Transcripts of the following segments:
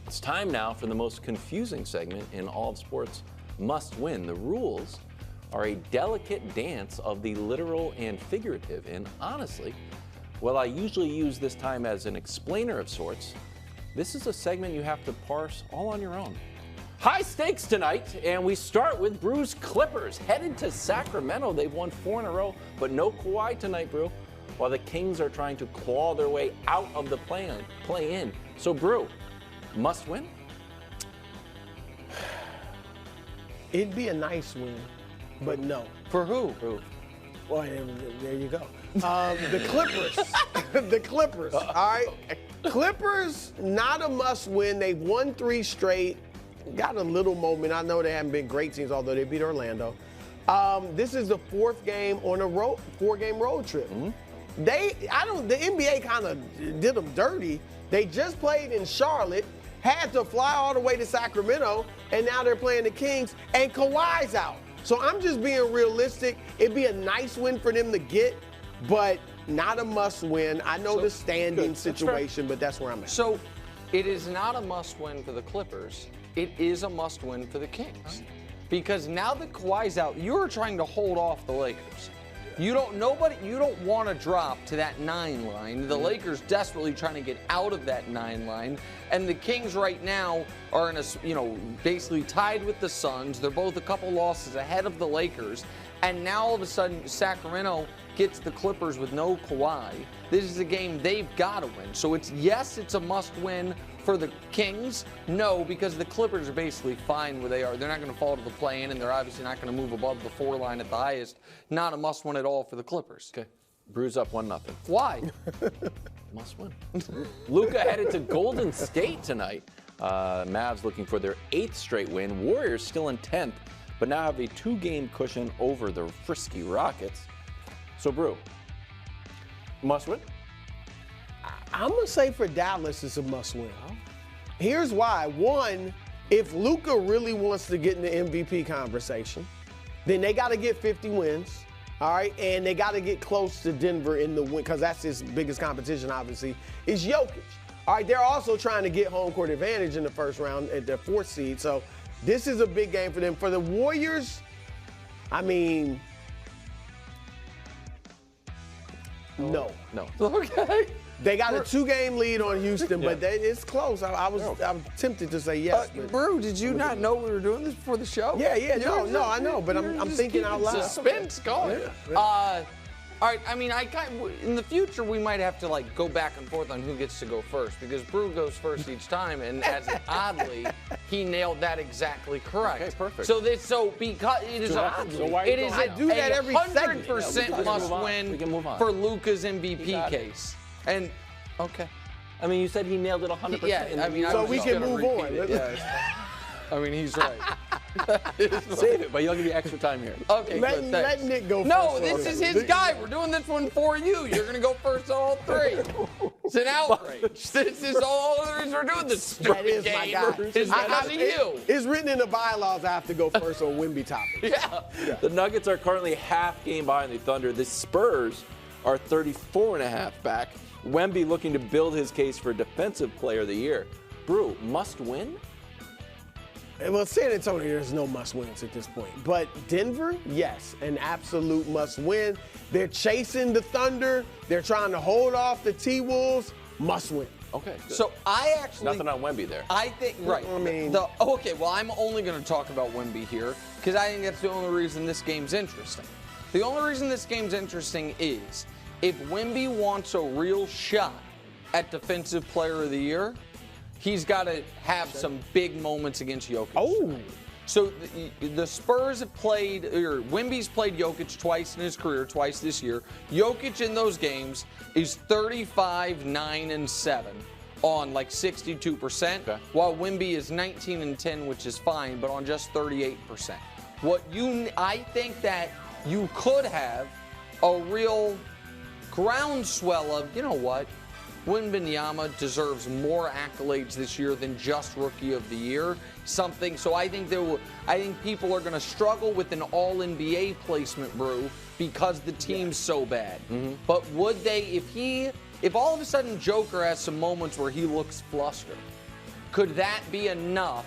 It's time now for the most confusing segment in all of sports, Must Win. The rules are a delicate dance of the literal and figurative, and honestly, while I usually use this time as an explainer of sorts, this is a segment you have to parse all on your own. High stakes tonight, and we start with Brew's Clippers headed to Sacramento. They've won 4 in a row, but no Kawhi tonight, Brew, while the Kings are trying to claw their way out of the play-in. So, Brew, must win? It'd be a nice win, but no. For who? Who? Well, there you go. The Clippers. The Clippers, all right? Okay. Clippers, not a must win. They've won 3 straight. Got a little moment. I know they haven't been great teams, although they beat Orlando. This is the 4th game on a 4-game road trip. Mm-hmm. The NBA kind of did them dirty. They just played in Charlotte, had to fly all the way to Sacramento, and now they're playing the Kings, and Kawhi's out. So I'm just being realistic. It'd be a nice win for them to get, but not a must win. I know the standing situation, but that's where I'm at. So it is not a must win for the Clippers. It is a must win for the Kings. Because now that Kawhi's out, you're trying to hold off the Lakers. You don't want to drop to that 9 line. The Lakers desperately trying to get out of that 9 line. And the Kings right now are in basically tied with the Suns. They're both a couple losses ahead of the Lakers. And now all of a sudden Sacramento gets the Clippers with no Kawhi. This is a game they've got to win. So it's a must win for the Kings. No, because the Clippers are basically fine where they are. They're not going to fall to the play-in, and they're obviously not going to move above the 4 line at the highest. Not a must win at all for the Clippers. Okay. Brew's up 1-0. Why? Must win. Luka headed to Golden State tonight. Mavs looking for their 8th straight win. Warriors still in 10th, but now have a 2-game cushion over the frisky Rockets. So, Brew, must win? I'm going to say for Dallas, it's a must win. Here's why. One, if Luka really wants to get in the MVP conversation, then they got to get 50 wins, all right? And they got to get close to Denver in the win, because that's his biggest competition, obviously, is Jokic. All right, they're also trying to get home court advantage in the first round at their 4th seed. So this is a big game for them. For the Warriors, I mean, no. Okay. They got a 2-game lead on Houston, but it's close. I was tempted to say yes. Brew, did you not know we were doing this before the show? Yeah, no, I know, but I'm thinking out loud. Suspense going. Yeah. All right, I mean, in the future, we might have to go back and forth on who gets to go first, because Brew goes first each time, and oddly, he nailed that exactly correct. Okay, perfect. So because it is I do that every 100% must win for Luka's MVP case. And okay. I mean, you said he nailed it 100%. Yeah, I mean, so we can move on. I mean, he's right. Save it, but you'll give you extra time here. Okay, let Nick go first. No, this is his guy. We're doing this one for you. You're going to go first on all 3. It's an outrage. This is all the reason we're doing this. That is my guy. It's because of you. It's written in the bylaws I have to go first on Wemby topics. Yeah. The Nuggets are currently half game behind the Thunder. The Spurs are 34.5 back. Wemby looking to build his case for Defensive Player of the Year. Brew, must win? Well, San Antonio, there's no must-wins at this point. But Denver, yes, an absolute must-win. They're chasing the Thunder. They're trying to hold off the T-Wolves. Must-win. Okay. Good. So I actually... Nothing on Wemby there. I think, right. I mean... Okay, well, I'm only going to talk about Wemby here because I think that's the only reason this game's interesting. The only reason this game's interesting is if Wemby wants a real shot at Defensive Player of the Year, he's got to have some big moments against Jokic. Oh. So the Spurs have played, or Wemby's played Jokic twice in his career, twice this year. Jokic in those games is 35, 9, and 7 on 62%, while Wemby is 19 and 10, which is fine, but on just 38%. I think that you could have a real groundswell of, you know what, Wembanyama deserves more accolades this year than just Rookie of the Year. So I think people are going to struggle with an All-NBA placement, Brew, because the team's so bad. Mm-hmm. But would they, if all of a sudden Joker has some moments where he looks flustered, Could that be enough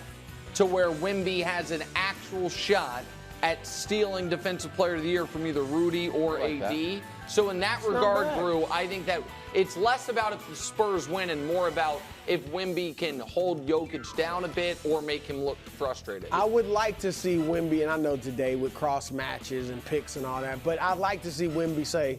to where Wemby has an actual shot at stealing Defensive Player of the Year from either Rudy or AD? So in that regard, Brew, I think that it's less about if the Spurs win and more about if Wemby can hold Jokic down a bit or make him look frustrated. I would like to see Wemby, and I know today with cross matches and picks and all that, but I'd like to see Wemby say,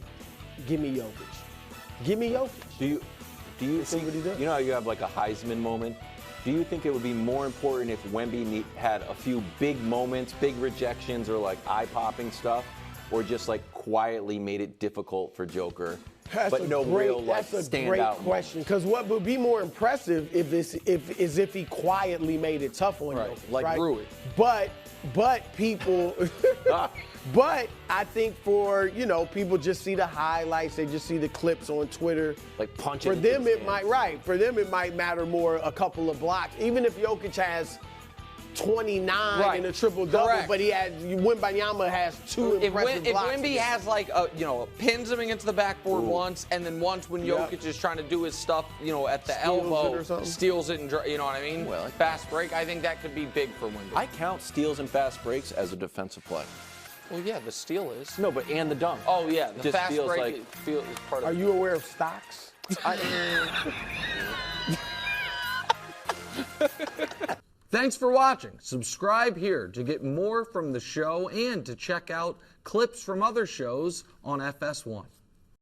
give me Jokic. Give me Jokic. Do you think, what he does. you know how you have like a Heisman moment? Do you think it would be more important if Wemby had a few big moments, big rejections, or like eye-popping stuff, or just like quietly made it difficult for Joker, but no real like standout? That's a great question. Because what would be more impressive if he quietly made it tough on Jokic, like right? Rui. But people, but I think for, people just see the highlights, they just see the clips on Twitter. Like punching. For them, it might matter more a couple of blocks. Even if Jokic has 29 in a triple-double, but Wembanyama has two impressive blocks. If Wemby has pins him against the backboard once, and then once when Jokic is trying to do his stuff, at the elbow, steals it and you know what I mean? Well, fast break, I think that could be big for Wemby. I count steals and fast breaks as a defensive play. Well, yeah, the steal is. No, but and the dunk. Oh, yeah, the just fast break is part of Are you aware of stocks? Thanks for watching. Subscribe here to get more from the show and to check out clips from other shows on FS1.